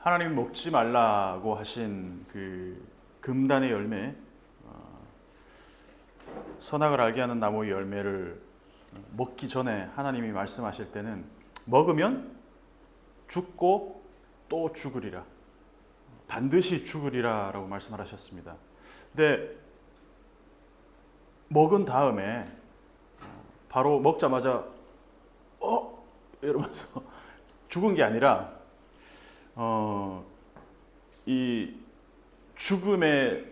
하나님 먹지 말라고 하신 그 금단의 열매, 선악을 알게 하는 나무의 열매를 먹기 전에 하나님이 말씀하실 때는 먹으면 죽고 또 죽으리라, 반드시 죽으리라 라고 말씀을 하셨습니다. 근데 먹은 다음에 바로 먹자마자 이러면서 죽은 게 아니라 이 죽음의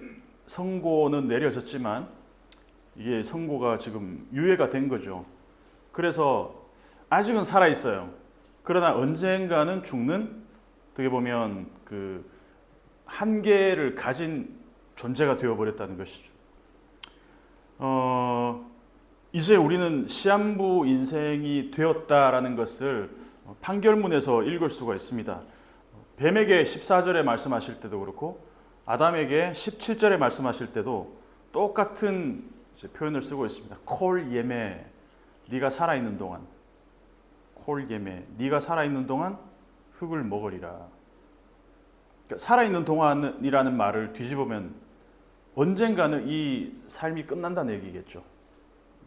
선고는 내려졌지만 이게 선고가 지금 유예가 된 거죠. 그래서 아직은 살아 있어요. 그러나 언젠가는 죽는, 어떻게 보면 그 한계를 가진 존재가 되어버렸다는 것이죠. 이제 우리는 시한부 인생이 되었다라는 것을 판결문에서 읽을 수가 있습니다. 뱀에게 14절에 말씀하실 때도 그렇고 아담에게 17절에 말씀하실 때도 똑같은 표현을 쓰고 있습니다. 콜 예메, 네가 살아있는 동안, 콜 예메, 네가 살아있는 동안 흙을 먹으리라. 그러니까 살아있는 동안이라는 말을 뒤집으면 언젠가는 이 삶이 끝난다는 얘기겠죠.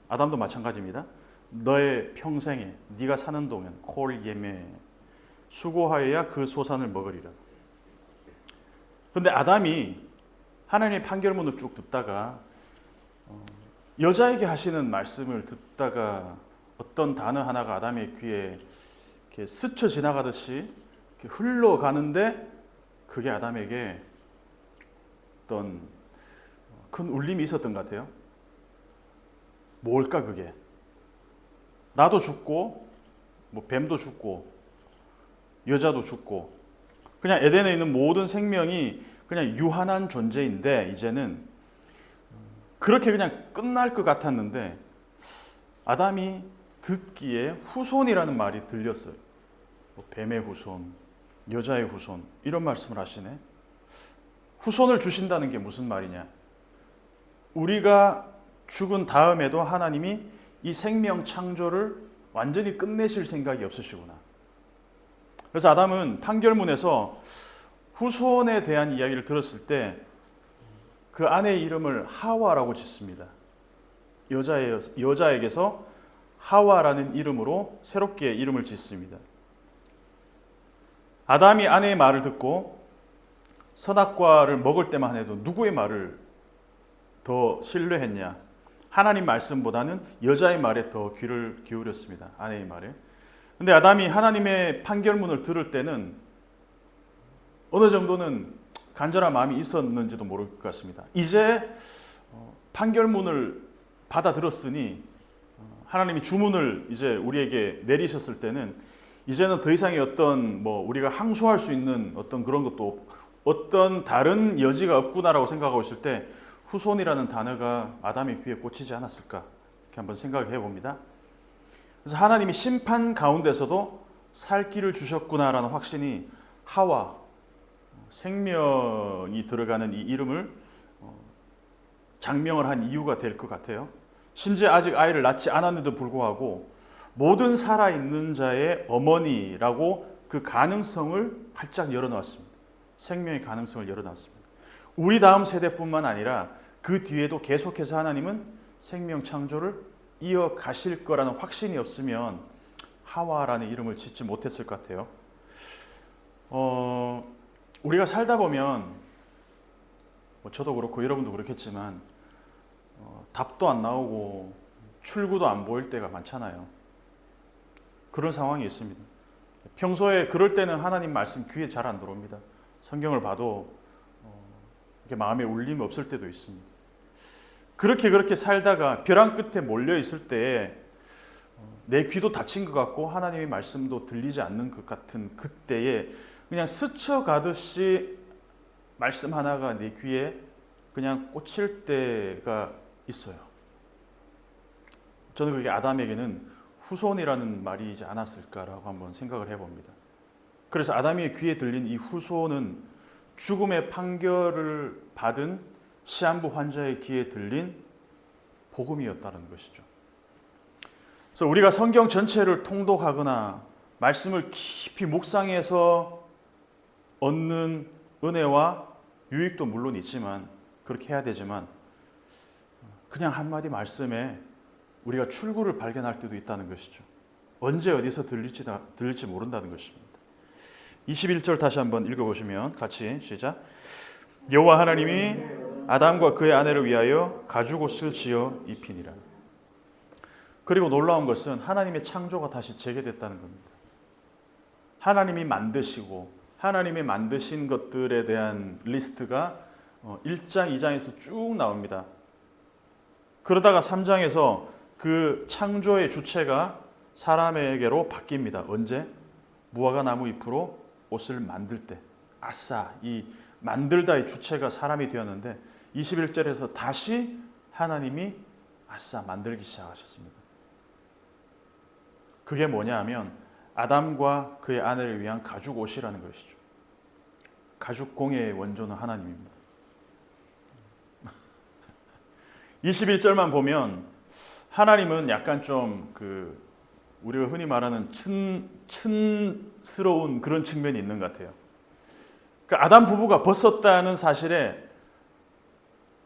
아담도 마찬가지입니다. 너의 평생에 네가 사는 동안 콜 예메, 수고하여야 그 소산을 먹으리라. 그런데 아담이 하나님의 판결문을 쭉 듣다가 여자에게 하시는 말씀을 듣다가 어떤 단어 하나가 아담의 귀에 이렇게 스쳐 지나가듯이 이렇게 흘러가는데 그게 아담에게 어떤 큰 울림이 있었던 것 같아요. 뭘까 그게? 나도 죽고 뭐 뱀도 죽고 여자도 죽고 그냥 에덴에 있는 모든 생명이 그냥 유한한 존재인데 이제는 그렇게 그냥 끝날 것 같았는데 아담이 듣기에 후손이라는 말이 들렸어요. 뭐 뱀의 후손, 여자의 후손 이런 말씀을 하시네. 후손을 주신다는 게 무슨 말이냐? 우리가 죽은 다음에도 하나님이 이 생명 창조를 완전히 끝내실 생각이 없으시구나. 그래서 아담은 판결문에서 후손에 대한 이야기를 들었을 때 그 아내의 이름을 하와라고 짓습니다. 여자에게서 하와라는 이름으로 새롭게 이름을 짓습니다. 아담이 아내의 말을 듣고 선악과를 먹을 때만 해도 누구의 말을 더 신뢰했냐? 하나님 말씀보다는 여자의 말에 더 귀를 기울였습니다. 아내의 말에. 근데 아담이 하나님의 판결문을 들을 때는 어느 정도는 간절한 마음이 있었는지도 모를 것 같습니다. 이제 판결문을 받아들었으니 하나님이 주문을 이제 우리에게 내리셨을 때는 이제는 더 이상의 어떤 우리가 항소할 수 있는 어떤 그런 것도 없고 어떤 다른 여지가 없구나라고 생각하고 있을 때 후손이라는 단어가 아담의 귀에 꽂히지 않았을까 이렇게 한번 생각해 봅니다. 그래서 하나님이 심판 가운데서도 살 길을 주셨구나라는 확신이 하와, 생명이 들어가는 이 이름을 장명을 한 이유가 될 것 같아요. 심지어 아직 아이를 낳지 않았는데도 불구하고 모든 살아있는 자의 어머니라고 그 가능성을 활짝 열어놨습니다. 생명의 가능성을 열어놨습니다. 우리 다음 세대뿐만 아니라 그 뒤에도 계속해서 하나님은 생명 창조를 이어가실 거라는 확신이 없으면 하와라는 이름을 짓지 못했을 것 같아요. 우리가 살다 보면 저도 그렇고 여러분도 그렇겠지만 답도 안 나오고 출구도 안 보일 때가 많잖아요. 그런 상황이 있습니다. 평소에 그럴 때는 하나님 말씀 귀에 잘 안 들어옵니다. 성경을 봐도 이렇게 마음에 울림이 없을 때도 있습니다. 그렇게 살다가 벼랑 끝에 몰려 있을 때에 내 귀도 닫힌 것 같고 하나님의 말씀도 들리지 않는 것 같은 그때에 그냥 스쳐가듯이 말씀 하나가 내 귀에 그냥 꽂힐 때가 있어요. 저는 그게 아담에게는 후손이라는 말이지 않았을까라고 한번 생각을 해봅니다. 그래서 아담의 귀에 들린 이 후손은 죽음의 판결을 받은 시한부 환자의 귀에 들린 복음이었다는 것이죠. 그래서 우리가 성경 전체를 통독하거나 말씀을 깊이 묵상해서 얻는 은혜와 유익도 물론 있지만 그렇게 해야 되지만 그냥 한마디 말씀에 우리가 출구를 발견할 때도 있다는 것이죠. 언제 어디서 들릴지 모른다는 것입니다. 21절 다시 한번 읽어보시면 같이 시작. 여호와 하나님이 아담과 그의 아내를 위하여 가죽옷을 지어 입히니라. 그리고 놀라운 것은 하나님의 창조가 다시 재개됐다는 겁니다. 하나님이 만드시고 하나님이 만드신 것들에 대한 리스트가 1장, 2장에서 쭉 나옵니다. 그러다가 3장에서 그 창조의 주체가 사람에게로 바뀝니다. 언제? 무화과 나무 잎으로 옷을 만들 때. 아싸, 이 만들다의 주체가 사람이 되었는데 21절에서 다시 하나님이 아싸 만들기 시작하셨습니다. 그게 뭐냐 하면 아담과 그의 아내를 위한 가죽 옷이라는 것이죠. 가죽 공예의 원조는 하나님입니다. 21절만 보면 하나님은 약간 좀 우리가 흔히 말하는 춘스러운 그런 측면이 있는 것 같아요. 그러니까 아담 부부가 벗었다는 사실에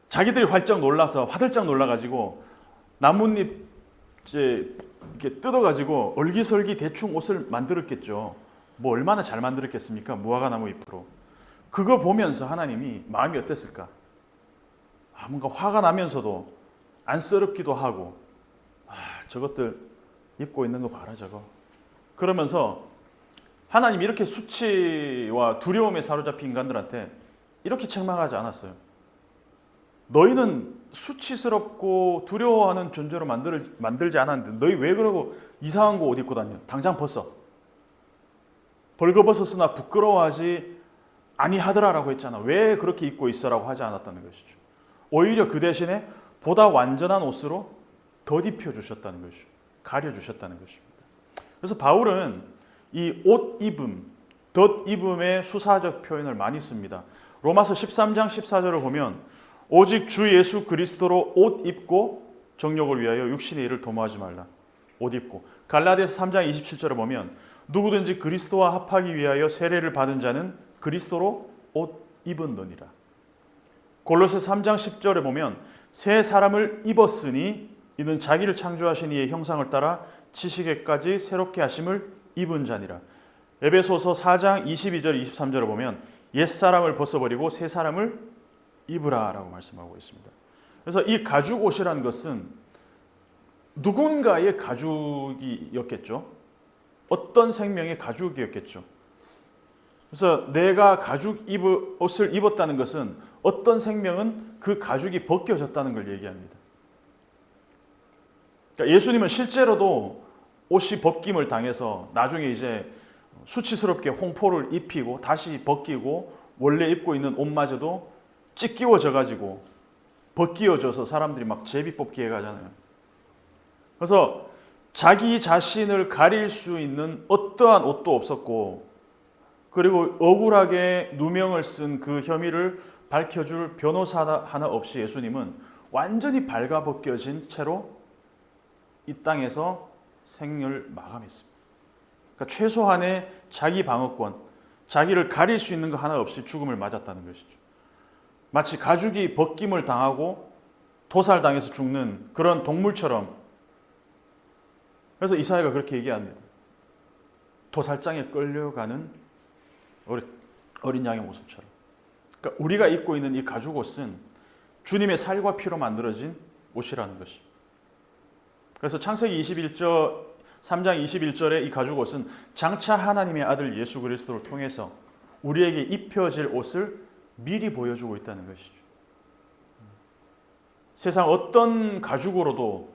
자기들이 활짝 놀라서 화들짝 놀라가지고 나뭇잎 이렇게 뜯어가지고 얼기설기 대충 옷을 만들었겠죠. 뭐 얼마나 잘 만들었겠습니까? 무화과 나무 잎으로. 그거 보면서 하나님이 마음이 어땠을까? 뭔가 화가 나면서도 안쓰럽기도 하고 저것들 입고 있는 거 봐라 저거. 그러면서 하나님 이렇게 수치와 두려움에 사로잡힌 인간들한테 이렇게 책망하지 않았어요. 너희는 수치스럽고 두려워하는 존재로 만들지 않았는데 너희 왜 그러고 이상한 거 옷 입고 다녀? 당장 벗어. 벌거벗었으나 부끄러워하지 아니하더라라고 했잖아. 왜 그렇게 입고 있어라고 하지 않았다는 것이죠. 오히려 그 대신에 보다 완전한 옷으로 덧입혀 주셨다는 것이죠. 가려 주셨다는 것입니다. 그래서 바울은 이 옷 입음, 덧입음의 수사적 표현을 많이 씁니다. 로마서 13장 14절을 보면 오직 주 예수 그리스도로 옷 입고 정욕을 위하여 육신의 일을 도모하지 말라. 옷 입고. 갈라디아서 3장 27절을 보면 누구든지 그리스도와 합하기 위하여 세례를 받은 자는 그리스도로 옷 입은느니라. 골로새 3장 10절에 보면 새 사람을 입었으니 이는 자기를 창조하신 이의 형상을 따라 지식에까지 새롭게 하심을 입은 자니라. 에베소서 4장 22절 23절을 보면 옛사람을 벗어버리고 새 사람을 입으라라고 말씀하고 있습니다. 그래서 이 가죽 옷이라는 것은 누군가의 가죽이었겠죠. 어떤 생명의 가죽이었겠죠. 그래서 내가 옷을 입었다는 것은 어떤 생명은 그 가죽이 벗겨졌다는 걸 얘기합니다. 그러니까 예수님은 실제로도 옷이 벗김을 당해서 나중에 이제 수치스럽게 홍포를 입히고 다시 벗기고 원래 입고 있는 옷마저도 찢기워져 가지고 벗기워져서 사람들이 막 제비 뽑기 해가잖아요. 그래서 자기 자신을 가릴 수 있는 어떠한 옷도 없었고, 그리고 억울하게 누명을 쓴 그 혐의를 밝혀줄 변호사 하나 없이 예수님은 완전히 발가벗겨진 채로 이 땅에서 생을 마감했습니다. 그러니까 최소한의 자기 방어권, 자기를 가릴 수 있는 거 하나 없이 죽음을 맞았다는 것이죠. 마치 가죽이 벗김을 당하고 도살당해서 죽는 그런 동물처럼. 그래서 이사야가 그렇게 얘기합니다. 도살장에 끌려가는 어린 양의 모습처럼. 그러니까 우리가 입고 있는 이 가죽옷은 주님의 살과 피로 만들어진 옷이라는 것입니다. 그래서 창세기 3장 21절의 이 가죽옷은 장차 하나님의 아들 예수 그리스도를 통해서 우리에게 입혀질 옷을 미리 보여주고 있다는 것이죠. 세상 어떤 가죽으로도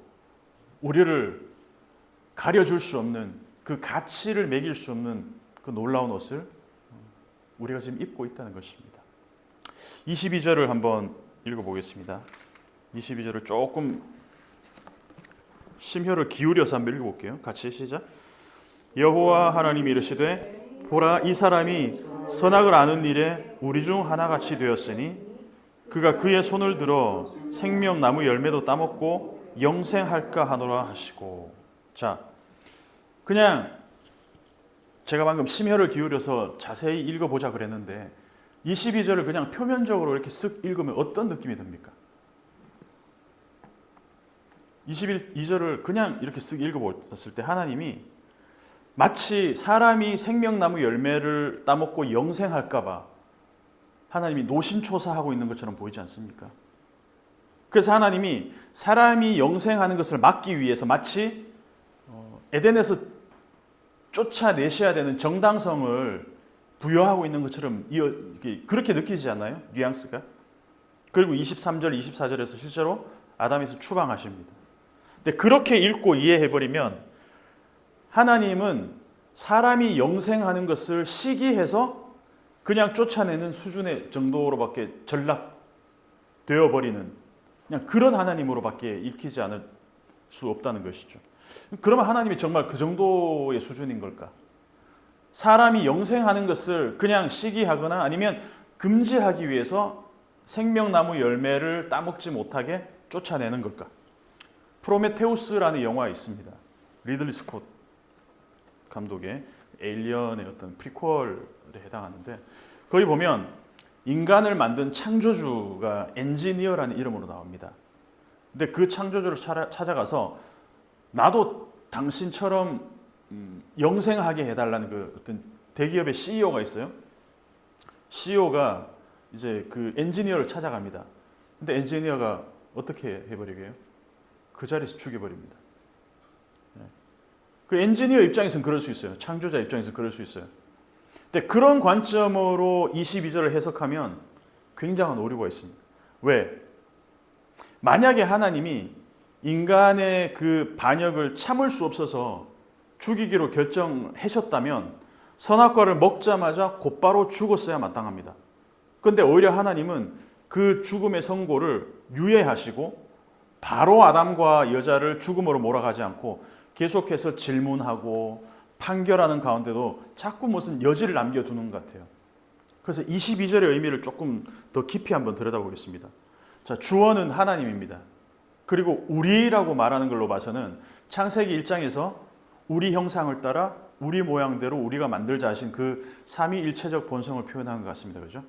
우리를 가려줄 수 없는, 그 가치를 매길 수 없는 그 놀라운 옷을 우리가 지금 입고 있다는 것입니다. 22절을 한번 읽어보겠습니다. 22절을 조금 심혈을 기울여서 한번 읽어볼게요. 같이 시작. 여호와 하나님이 이르시되 보라, 이 사람이 선악을 아는 일에 우리 중 하나같이 되었으니 그가 그의 손을 들어 생명나무 열매도 따먹고 영생할까 하노라 하시고. 자, 그냥 제가 방금 심혈을 기울여서 자세히 읽어보자 그랬는데 22절을 그냥 표면적으로 이렇게 쓱 읽으면 어떤 느낌이 듭니까? 22절을 그냥 이렇게 쓱 읽어봤을 때 하나님이 마치 사람이 생명나무 열매를 따먹고 영생할까 봐 하나님이 노심초사하고 있는 것처럼 보이지 않습니까? 그래서 하나님이 사람이 영생하는 것을 막기 위해서 마치 에덴에서 쫓아내셔야 되는 정당성을 부여하고 있는 것처럼 그렇게 느끼지 않나요? 뉘앙스가. 그리고 23절, 24절에서 실제로 아담에서 추방하십니다. 근데 그렇게 읽고 이해해버리면 하나님은 사람이 영생하는 것을 시기해서 그냥 쫓아내는 수준의 정도로밖에 전락되어버리는 그냥 그런 하나님으로밖에 읽히지 않을 수 없다는 것이죠. 그러면 하나님이 정말 그 정도의 수준인 걸까? 사람이 영생하는 것을 그냥 시기하거나 아니면 금지하기 위해서 생명나무 열매를 따먹지 못하게 쫓아내는 걸까? 프로메테우스라는 영화가 있습니다. 리들리 스콧 감독의 에일리언의 어떤 프리퀄에 해당하는데 거기 보면 인간을 만든 창조주가 엔지니어라는 이름으로 나옵니다. 근데 그 창조주를 찾아가서 나도 당신처럼 영생하게 해달라는 그 어떤 대기업의 CEO가 있어요. CEO가 이제 그 엔지니어를 찾아갑니다. 근데 엔지니어가 어떻게 해버리게요? 그 자리에서 죽여버립니다. 그 엔지니어 입장에서는 그럴 수 있어요. 창조자 입장에서는 그럴 수 있어요. 근데 그런 관점으로 22절을 해석하면 굉장한 오류가 있습니다. 왜? 만약에 하나님이 인간의 그 반역을 참을 수 없어서 죽이기로 결정하셨다면 선악과를 먹자마자 곧바로 죽었어야 마땅합니다. 그런데 오히려 하나님은 그 죽음의 선고를 유예하시고 바로 아담과 여자를 죽음으로 몰아가지 않고 계속해서 질문하고 판결하는 가운데도 자꾸 무슨 여지를 남겨두는 것 같아요. 그래서 22절의 의미를 조금 더 깊이 한번 들여다보겠습니다. 자, 주어는 하나님입니다. 그리고 우리라고 말하는 걸로 봐서는 창세기 1장에서 우리 형상을 따라 우리 모양대로 우리가 만들자 하신 그 삼위일체적 본성을 표현한 것 같습니다. 그죠?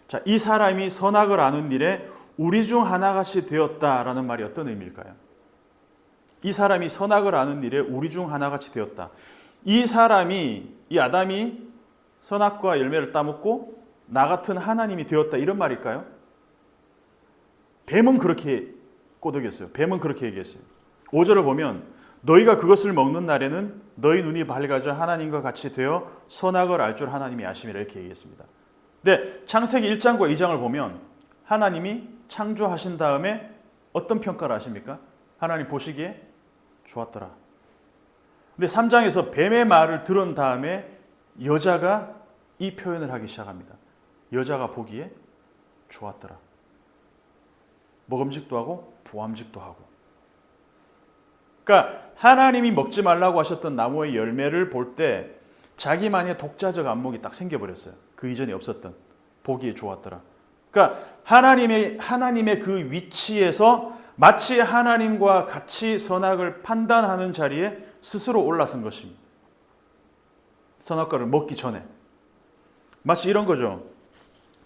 자, 이 사람이 선악을 아는 일에 우리 중 하나같이 되었다라는 말이 어떤 의미일까요? 이 사람이 선악을 아는 일에 우리 중 하나같이 되었다. 이 사람이, 이 아담이 선악과 열매를 따먹고 나 같은 하나님이 되었다 이런 말일까요? 뱀은 그렇게 꼬드겼어요. 뱀은 그렇게 얘기했어요. 5절을 보면 너희가 그것을 먹는 날에는 너희 눈이 밝아져 하나님과 같이 되어 선악을 알 줄 하나님이 아심이라 이렇게 얘기했습니다. 근데 창세기 1장과 2장을 보면 하나님이 창조하신 다음에 어떤 평가를 하십니까? 하나님 보시기에 좋았더라. 근데 3장에서 뱀의 말을 들은 다음에 여자가 이 표현을 하기 시작합니다. 여자가 보기에 좋았더라. 먹음직도 하고 보암직도 하고. 그러니까 하나님이 먹지 말라고 하셨던 나무의 열매를 볼 때 자기만의 독자적 안목이 딱 생겨버렸어요. 그 이전에 없었던 보기에 좋았더라. 그러니까 하나님의 그 위치에서 마치 하나님과 같이 선악을 판단하는 자리에 스스로 올라선 것입니다. 선악과를 먹기 전에. 마치 이런 거죠.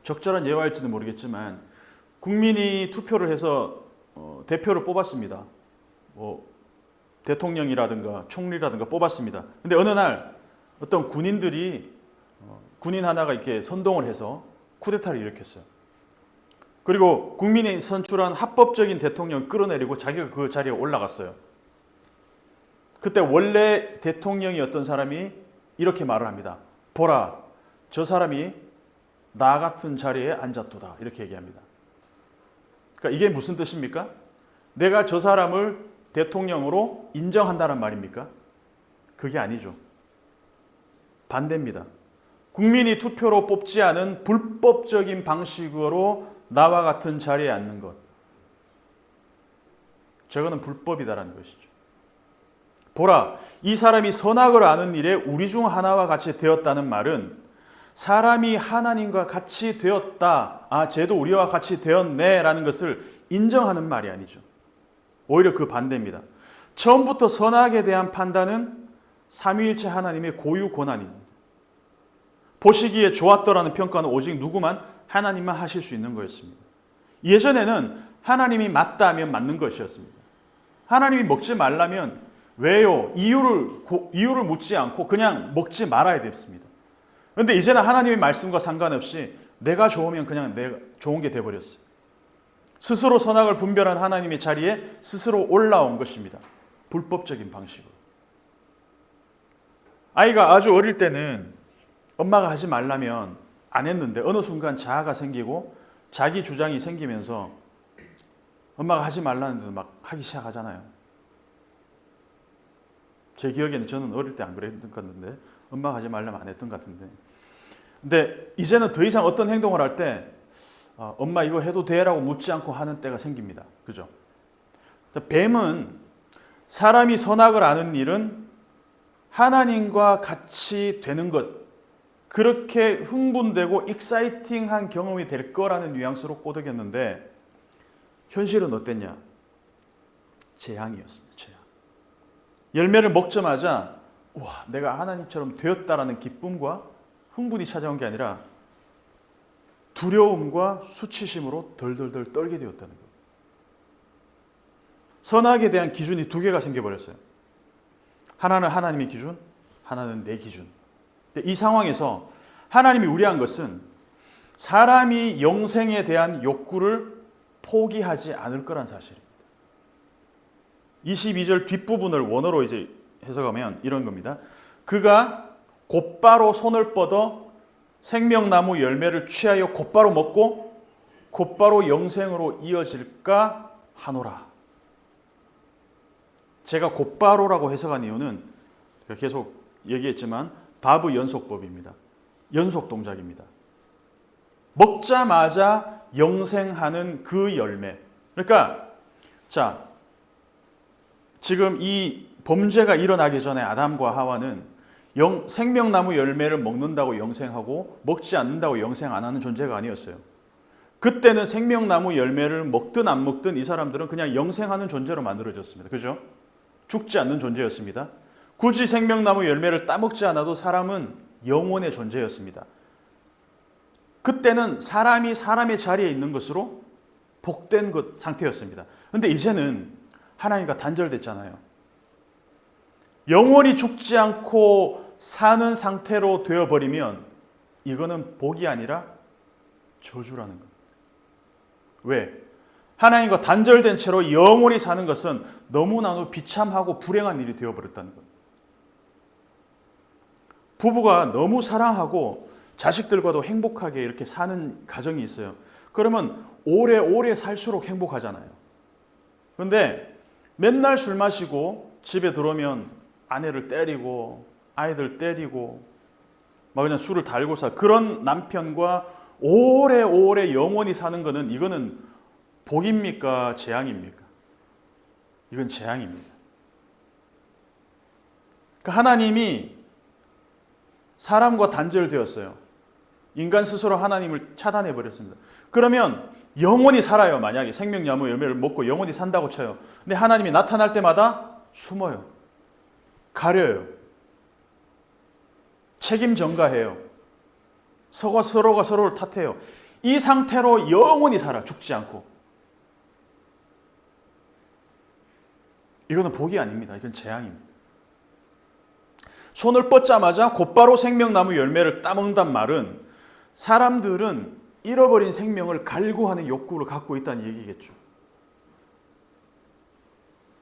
적절한 예화일지는 모르겠지만 국민이 투표를 해서 대표를 뽑았습니다. 대통령이라든가 총리라든가 뽑았습니다. 근데 어느 날 어떤 군인들이 군인 하나가 이렇게 선동을 해서 쿠데타를 일으켰어요. 그리고 국민이 선출한 합법적인 대통령을 끌어내리고 자기가 그 자리에 올라갔어요. 그때 원래 대통령이었던 사람이 이렇게 말을 합니다. 보라, 저 사람이 나 같은 자리에 앉았도다. 이렇게 얘기합니다. 그러니까 이게 무슨 뜻입니까? 내가 저 사람을 대통령으로 인정한다는 말입니까? 그게 아니죠. 반대입니다. 국민이 투표로 뽑지 않은 불법적인 방식으로 나와 같은 자리에 앉는 것. 저거는 불법이다라는 것이죠. 보라, 이 사람이 선악을 아는 일에 우리 중 하나와 같이 되었다는 말은 사람이 하나님과 같이 되었다. 아, 쟤도 우리와 같이 되었네 라는 것을 인정하는 말이 아니죠. 오히려 그 반대입니다. 처음부터 선악에 대한 판단은 삼위일체 하나님의 고유 권한입니다. 보시기에 좋았더라는 평가는 오직 누구만? 하나님만 하실 수 있는 거였습니다. 예전에는 하나님이 맞다 하면 맞는 것이었습니다. 하나님이 먹지 말라면 왜요? 이유를 묻지 않고 그냥 먹지 말아야 됐습니다. 그런데 이제는 하나님의 말씀과 상관없이 내가 좋으면 그냥 내가 좋은 게 돼버렸어요. 스스로 선악을 분별한 하나님의 자리에 스스로 올라온 것입니다. 불법적인 방식으로. 아이가 아주 어릴 때는 엄마가 하지 말라면 안 했는데 어느 순간 자아가 생기고 자기 주장이 생기면서 엄마가 하지 말라는데도 막 하기 시작하잖아요. 제 기억에는 저는 어릴 때 안 그랬던 것 같은데 엄마가 하지 말라면 안 했던 것 같은데, 근데 이제는 더 이상 어떤 행동을 할 때 엄마 이거 해도 돼? 라고 묻지 않고 하는 때가 생깁니다. 그죠? 뱀은 사람이 선악을 아는 일은 하나님과 같이 되는 것, 그렇게 흥분되고 익사이팅한 경험이 될 거라는 뉘앙스로 꼬드겼는데 현실은 어땠냐? 재앙이었습니다. 재앙. 열매를 먹자마자 와, 내가 하나님처럼 되었다라는 기쁨과 흥분이 찾아온 게 아니라 두려움과 수치심으로 덜덜덜 떨게 되었다는 거예요. 선악에 대한 기준이 두 개가 생겨버렸어요. 하나는 하나님의 기준, 하나는 내 기준. 이 상황에서 하나님이 우려한 것은 사람이 영생에 대한 욕구를 포기하지 않을 거란 사실입니다. 22절 뒷부분을 원어로 이제 해석하면 이런 겁니다. 그가 곧바로 손을 뻗어 생명나무 열매를 취하여 곧바로 먹고 곧바로 영생으로 이어질까 하노라. 제가 곧바로라고 해석한 이유는 계속 얘기했지만 바브 연속법입니다. 연속 동작입니다. 먹자마자 영생하는 그 열매. 그러니까 자, 지금 이 범죄가 일어나기 전에 아담과 하와는 생명나무 열매를 먹는다고 영생하고 먹지 않는다고 영생 안 하는 존재가 아니었어요. 그때는 생명나무 열매를 먹든 안 먹든 이 사람들은 그냥 영생하는 존재로 만들어졌습니다. 그죠? 죽지 않는 존재였습니다. 굳이 생명나무 열매를 따먹지 않아도 사람은 영원의 존재였습니다. 그때는 사람이 사람의 자리에 있는 것으로 복된 것 상태였습니다. 그런데 이제는 하나님과 단절됐잖아요. 영원히 죽지 않고 사는 상태로 되어버리면 이거는 복이 아니라 저주라는 겁니다. 왜? 하나님과 단절된 채로 영원히 사는 것은 너무나도 비참하고 불행한 일이 되어버렸다는 겁니다. 부부가 너무 사랑하고 자식들과도 행복하게 이렇게 사는 가정이 있어요. 그러면 오래오래 살수록 행복하잖아요. 그런데 맨날 술 마시고 집에 들어오면 아내를 때리고 아이들 때리고 막 그냥 술을 달고 사, 그런 남편과 오래오래 영원히 사는 거는 이거는 복입니까? 재앙입니까? 이건 재앙입니다. 그러니까 하나님이 사람과 단절되었어요. 인간 스스로 하나님을 차단해 버렸습니다. 그러면 영원히 살아요. 만약에 생명나무 열매를 먹고 영원히 산다고 쳐요. 근데 하나님이 나타날 때마다 숨어요. 가려요. 책임 전가해요. 서로가 서로를 탓해요. 이 상태로 영원히 살아. 죽지 않고. 이거는 복이 아닙니다. 이건 재앙입니다. 손을 뻗자마자 곧바로 생명나무 열매를 따먹는단 말은 사람들은 잃어버린 생명을 갈구하는 욕구를 갖고 있다는 얘기겠죠.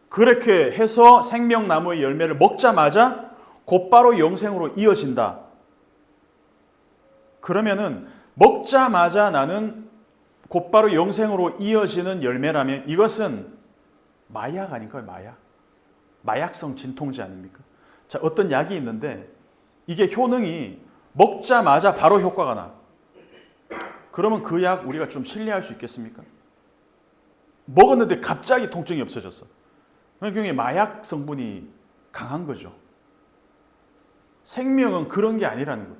그렇게 해서 생명나무의 열매를 먹자마자 곧바로 영생으로 이어진다. 그러면은 먹자마자 나는 곧바로 영생으로 이어지는 열매라면 이것은 마약 아닌가요? 마약? 마약성 진통제 아닙니까? 자, 어떤 약이 있는데 이게 효능이 먹자마자 바로 효과가 나. 그러면 그 약 우리가 좀 신뢰할 수 있겠습니까? 먹었는데 갑자기 통증이 없어졌어. 그게 마약 성분이 강한 거죠. 생명은 그런 게 아니라는 거예요.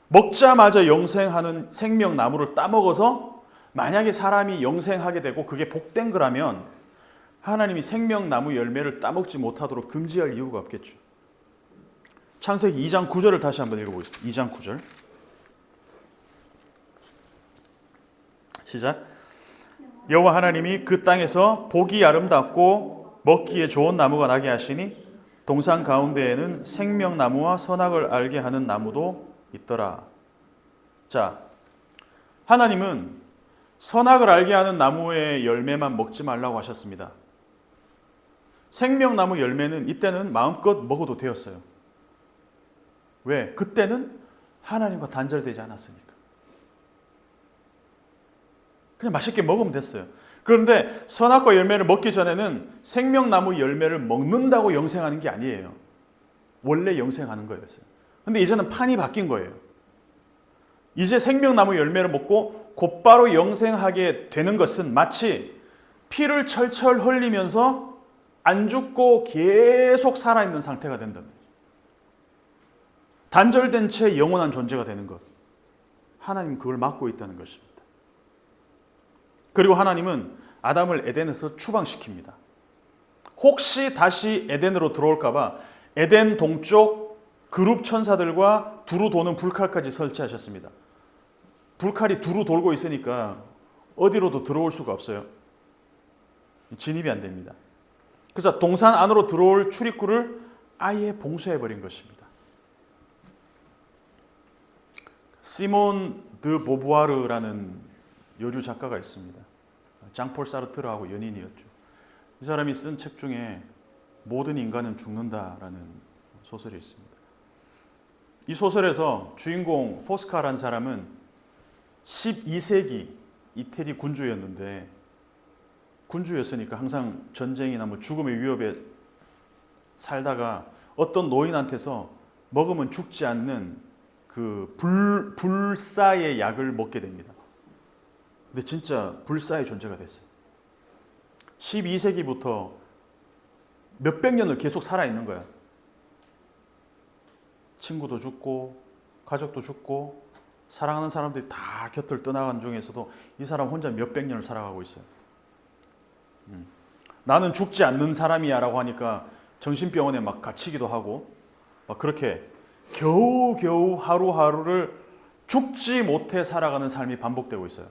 먹자마자 영생하는 생명나무를 따먹어서 만약에 사람이 영생하게 되고 그게 복된 거라면 하나님이 생명나무 열매를 따먹지 못하도록 금지할 이유가 없겠죠. 창세기 2장 9절을 다시 한번 읽어보겠습니다. 2장 9절. 시작. 여호와 하나님이 그 땅에서 보기 아름답고 먹기에 좋은 나무가 나게 하시니 동산 가운데에는 생명나무와 선악을 알게 하는 나무도 있더라. 자, 하나님은 선악을 알게 하는 나무의 열매만 먹지 말라고 하셨습니다. 생명나무 열매는 이때는 마음껏 먹어도 되었어요. 왜? 그때는 하나님과 단절되지 않았으니까. 그냥 맛있게 먹으면 됐어요. 그런데 선악과 열매를 먹기 전에는 생명나무 열매를 먹는다고 영생하는 게 아니에요. 원래 영생하는 거였어요. 근데 이제는 판이 바뀐 거예요. 이제 생명나무 열매를 먹고 곧바로 영생하게 되는 것은 마치 피를 철철 흘리면서 안 죽고 계속 살아있는 상태가 된다는 거예요. 단절된 채 영원한 존재가 되는 것. 하나님은 그걸 막고 있다는 것입니다. 그리고 하나님은 아담을 에덴에서 추방시킵니다. 혹시 다시 에덴으로 들어올까 봐 에덴 동쪽 그룹 천사들과 두루 도는 불칼까지 설치하셨습니다. 불칼이 두루 돌고 있으니까 어디로도 들어올 수가 없어요. 진입이 안 됩니다. 그래서 동산 안으로 들어올 출입구를 아예 봉쇄해버린 것입니다. 시몬 드 보부아르라는 여류 작가가 있습니다. 장폴 사르트르하고 연인이었죠. 이 사람이 쓴 책 중에 모든 인간은 죽는다라는 소설이 있습니다. 이 소설에서 주인공 포스카라는 사람은 12세기 이태리 군주였는데 군주였으니까 항상 전쟁이나 죽음의 위협에 살다가 어떤 노인한테서 먹으면 죽지 않는 그 불사의 약을 먹게 됩니다. 근데 진짜 불사의 존재가 됐어요. 12세기부터 몇백 년을 계속 살아있는 거야. 친구도 죽고 가족도 죽고 사랑하는 사람들이 다 곁을 떠나간 중에서도 이 사람 혼자 몇백 년을 살아가고 있어요. 나는 죽지 않는 사람이야 라고 하니까 정신병원에 막 갇히기도 하고 막 그렇게 겨우겨우 하루하루를 죽지 못해 살아가는 삶이 반복되고 있어요.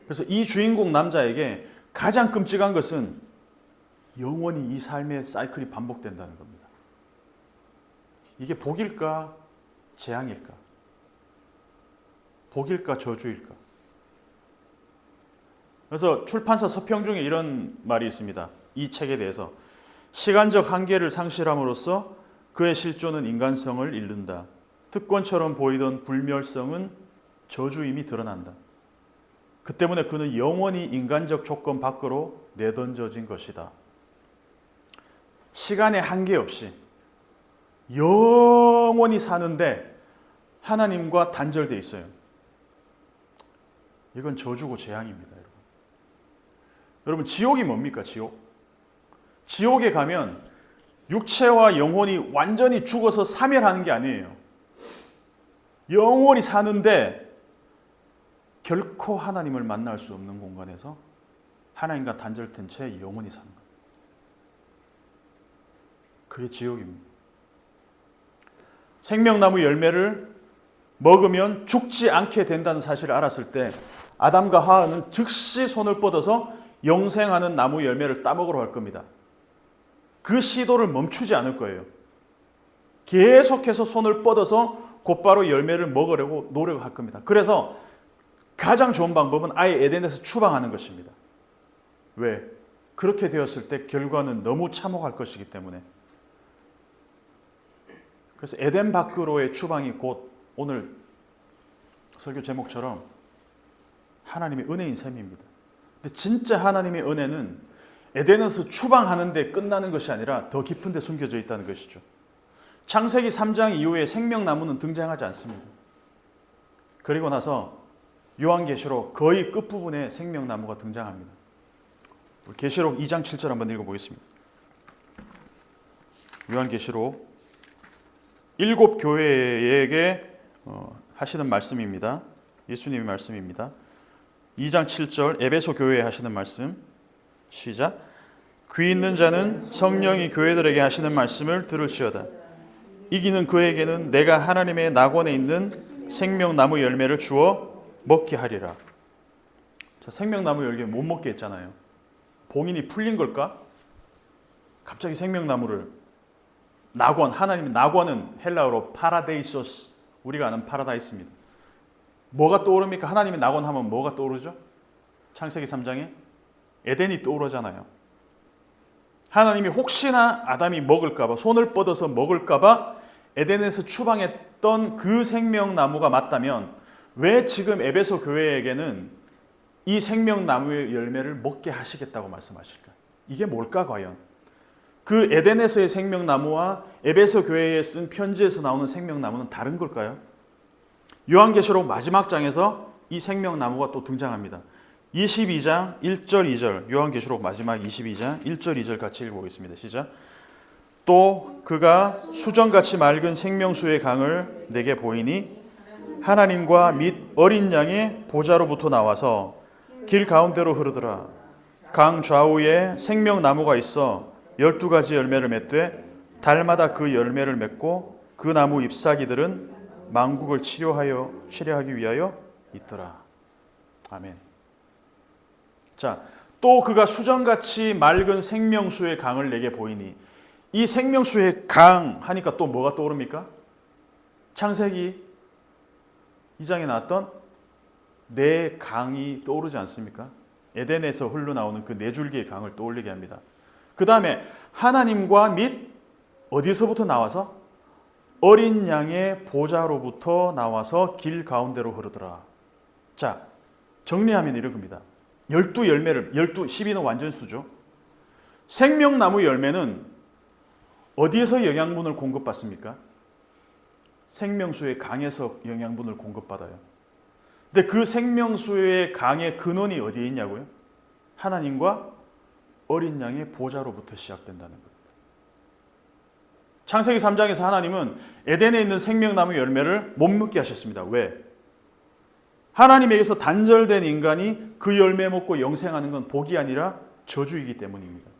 그래서 이 주인공 남자에게 가장 끔찍한 것은 영원히 이 삶의 사이클이 반복된다는 겁니다. 이게 복일까 재앙일까? 복일까 저주일까? 그래서 출판사 서평 중에 이런 말이 있습니다. 이 책에 대해서 시간적 한계를 상실함으로써 그의 실존은 인간성을 잃는다. 특권처럼 보이던 불멸성은 저주임이 드러난다. 그 때문에 그는 영원히 인간적 조건 밖으로 내던져진 것이다. 시간의 한계 없이 영원히 사는데 하나님과 단절되어 있어요. 이건 저주고 재앙입니다. 여러분 지옥이 뭡니까? 지옥에 가면 육체와 영혼이 완전히 죽어서 사멸하는 게 아니에요. 영원히 사는데 결코 하나님을 만날 수 없는 공간에서 하나님과 단절된 채 영원히 사는 거예요. 그게 지옥입니다. 생명나무 열매를 먹으면 죽지 않게 된다는 사실을 알았을 때 아담과 하와는 즉시 손을 뻗어서 영생하는 나무 열매를 따먹으러 갈 겁니다. 그 시도를 멈추지 않을 거예요. 계속해서 손을 뻗어서 곧바로 열매를 먹으려고 노력할 겁니다. 그래서 가장 좋은 방법은 아예 에덴에서 추방하는 것입니다. 왜? 그렇게 되었을 때 결과는 너무 참혹할 것이기 때문에. 그래서 에덴 밖으로의 추방이 곧 오늘 설교 제목처럼 하나님의 은혜인 셈입니다. 근데 진짜 하나님의 은혜는 에덴에서 추방하는 데 끝나는 것이 아니라 더 깊은 데 숨겨져 있다는 것이죠. 창세기 3장 이후에 생명나무는 등장하지 않습니다. 그리고 나서 요한계시록 거의 끝부분에 생명나무가 등장합니다. 계시록 2장 7절 한번 읽어보겠습니다. 요한계시록 7 교회에게 하시는 말씀입니다. 예수님의 말씀입니다. 2장 7절 에베소 교회에 하시는 말씀. 시작. 귀 있는 자는 성령이 교회들에게 하시는 말씀을 들을지어다. 이기는 그에게는 내가 하나님의 낙원에 있는 생명나무 열매를 주어 먹게 하리라. 자, 생명나무 열매 못 먹게 했잖아요. 봉인이 풀린 걸까? 갑자기 생명나무를 낙원, 하나님의 낙원은 헬라어로 파라데이소스, 우리가 아는 파라다이스입니다. 뭐가 떠오릅니까? 하나님의 낙원 하면 뭐가 떠오르죠? 창세기 3장에 에덴이 떠오르잖아요. 하나님이 혹시나 아담이 먹을까 봐, 손을 뻗어서 먹을까 봐 에덴에서 추방했던 그 생명나무가 맞다면 왜 지금 에베소 교회에게는 이 생명나무의 열매를 먹게 하시겠다고 말씀하실까? 이게 뭘까 과연? 그 에덴에서의 생명나무와 에베소 교회에 쓴 편지에서 나오는 생명나무는 다른 걸까요? 요한계시록 마지막 장에서 이 생명나무가 또 등장합니다. 22장 1절 2절, 요한계시록 마지막 22장 1절 2절 같이 읽어보겠습니다. 시작. 또 그가 수정같이 맑은 생명수의 강을 내게 보이니 하나님과 및 어린 양의 보좌로부터 나와서 길 가운데로 흐르더라. 강 좌우에 생명나무가 있어 12가지 열매를 맺되 달마다 그 열매를 맺고 그 나무 잎사귀들은 만국을 치료하기 위하여 있더라. 아멘. 자, 또 그가 수정같이 맑은 생명수의 강을 내게 보이니, 이 생명수의 강 하니까 또 뭐가 떠오릅니까? 창세기 2장에 나왔던 네 강이 떠오르지 않습니까? 에덴에서 흘러나오는 그 네 줄기의 강을 떠올리게 합니다. 그 다음에 하나님과 및 어디서부터 나와서? 어린 양의 보좌로부터 나와서 길 가운데로 흐르더라. 자, 정리하면 이런 겁니다. 12열매를, 12는 완전수죠. 생명나무 열매는 어디에서 영양분을 공급받습니까? 생명수의 강에서 영양분을 공급받아요. 근데 그 생명수의 강의 근원이 어디에 있냐고요? 하나님과 어린 양의 보좌로부터 시작된다는 겁니다. 창세기 3장에서 하나님은 에덴에 있는 생명나무 열매를 못 먹게 하셨습니다. 왜? 하나님에게서 단절된 인간이 그 열매 먹고 영생하는 건 복이 아니라 저주이기 때문입니다.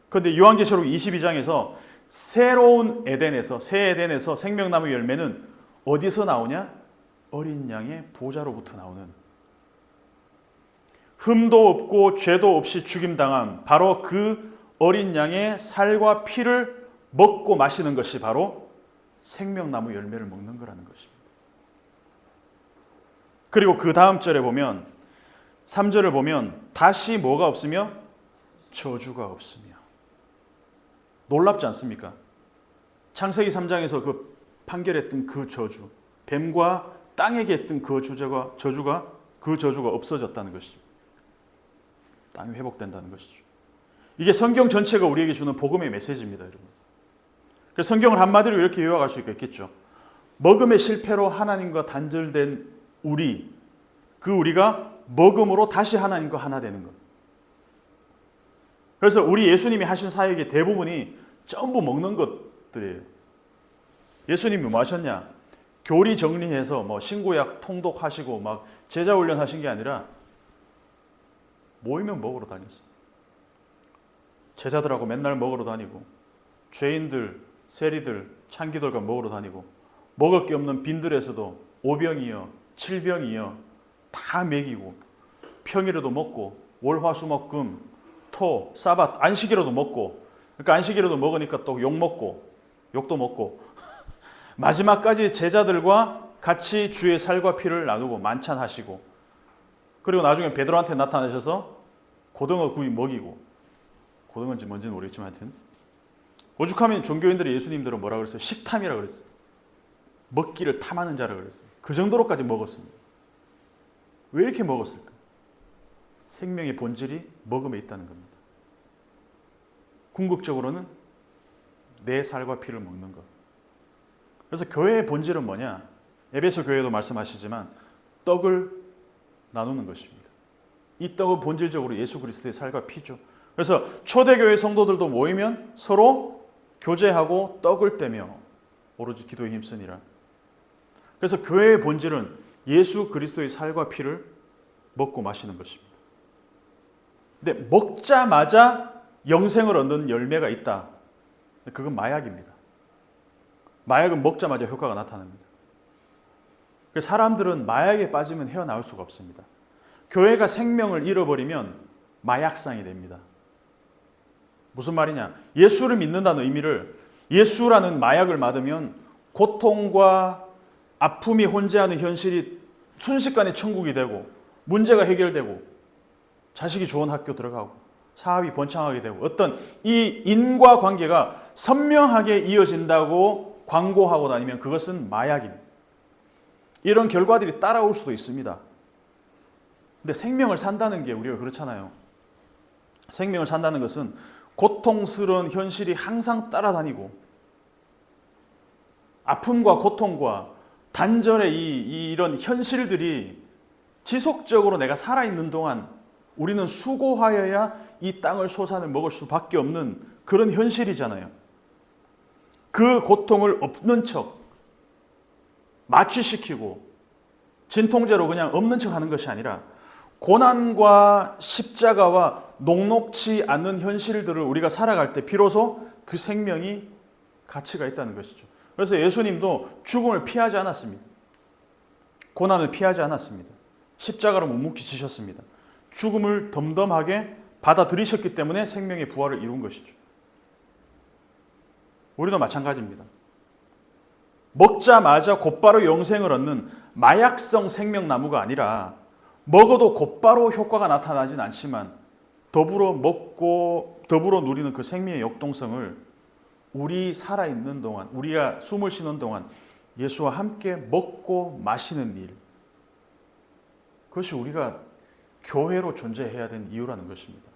그런데 요한계시록 22장에서 새로운 에덴에서, 새 에덴에서 생명나무 열매는 어디서 나오냐? 어린 양의 보좌로부터 나오는, 흠도 없고 죄도 없이 죽임당한 바로 그 어린 양의 살과 피를 먹고 마시는 것이 바로 생명나무 열매를 먹는 거라는 것입니다. 그리고 그 다음 절에 보면, 3절을 보면 다시 뭐가 없으며? 저주가 없으며. 놀랍지 않습니까? 창세기 3장에서 그 판결했던 그 저주, 뱀과 땅에게 했던 그 저주가 없어졌다는 것이죠. 땅이 회복된다는 것이죠. 이게 성경 전체가 우리에게 주는 복음의 메시지입니다, 여러분. 그래서 성경을 한마디로 이렇게 요약할 수 있겠죠. 먹음의 실패로 하나님과 단절된 우리가 먹음으로 다시 하나님과 하나 되는 것. 그래서 우리 예수님이 하신 사역의 대부분이 전부 먹는 것들이에요. 예수님이 뭐 하셨냐? 교리 정리해서 뭐 신구약 통독하시고 막 제자 훈련 하신 게 아니라 모이면 먹으러 다녔어요. 제자들하고 맨날 먹으러 다니고, 죄인들, 세리들, 창기들과 먹으러 다니고, 먹을 게 없는 빈들에서도 5병이요 7병이요 다 먹이고, 평일에도 먹고, 월화수목금 토 사밧 안식일에도 먹고, 그러니까 안식일에도 먹으니까 또 욕도 먹고 마지막까지 제자들과 같이 주의 살과 피를 나누고 만찬하시고, 그리고 나중에 베드로한테 나타나셔서 고등어 구이 먹이고, 고등어인지 뭔지는 모르겠지만 하여튼 오죽하면 종교인들이 예수님들은 뭐라 그랬어요? 식탐이라 그랬어요. 먹기를 탐하는 자라 그랬어요. 그 정도로까지 먹었습니다. 왜 이렇게 먹었을까? 생명의 본질이 먹음에 있다는 겁니다. 궁극적으로는 내 살과 피를 먹는 것. 그래서 교회의 본질은 뭐냐? 에베소 교회도 말씀하시지만 떡을 나누는 것입니다. 이 떡은 본질적으로 예수 그리스도의 살과 피죠. 그래서 초대교회 성도들도 모이면 서로 교제하고 떡을 떼며 오로지 기도에 힘쓰니라. 그래서 교회의 본질은 예수 그리스도의 살과 피를 먹고 마시는 것입니다. 근데 먹자마자 영생을 얻는 열매가 있다. 그건 마약입니다. 마약은 먹자마자 효과가 나타납니다. 그래서 사람들은 마약에 빠지면 헤어나올 수가 없습니다. 교회가 생명을 잃어버리면 마약상이 됩니다. 무슨 말이냐? 예수를 믿는다는 의미를, 예수라는 마약을 맞으면 고통과 아픔이 혼재하는 현실이 순식간에 천국이 되고 문제가 해결되고 자식이 좋은 학교 들어가고 사업이 번창하게 되고 어떤 이 인과관계가 선명하게 이어진다고 광고하고 다니면 그것은 마약입니다. 이런 결과들이 따라올 수도 있습니다. 근데 생명을 산다는 게 우리가 그렇잖아요. 생명을 산다는 것은 고통스러운 현실이 항상 따라다니고 아픔과 고통과 단절의 이런 현실들이 지속적으로 내가 살아있는 동안 우리는 수고하여야 이 땅을 소산을 먹을 수밖에 없는 그런 현실이잖아요. 그 고통을 없는 척 마취시키고 진통제로 그냥 없는 척 하는 것이 아니라 고난과 십자가와 녹록지 않는 현실들을 우리가 살아갈 때 비로소 그 생명이 가치가 있다는 것이죠. 그래서 예수님도 죽음을 피하지 않았습니다. 고난을 피하지 않았습니다. 십자가로 묵묵히 지셨습니다. 죽음을 덤덤하게 받아들이셨기 때문에 생명의 부활을 이룬 것이죠. 우리도 마찬가지입니다. 먹자마자 곧바로 영생을 얻는 마약성 생명나무가 아니라 먹어도 곧바로 효과가 나타나진 않지만 더불어 먹고 더불어 누리는 그 생명의 역동성을 우리 살아있는 동안, 우리가 숨을 쉬는 동안 예수와 함께 먹고 마시는 일, 그것이 우리가 교회로 존재해야 되는 이유라는 것입니다.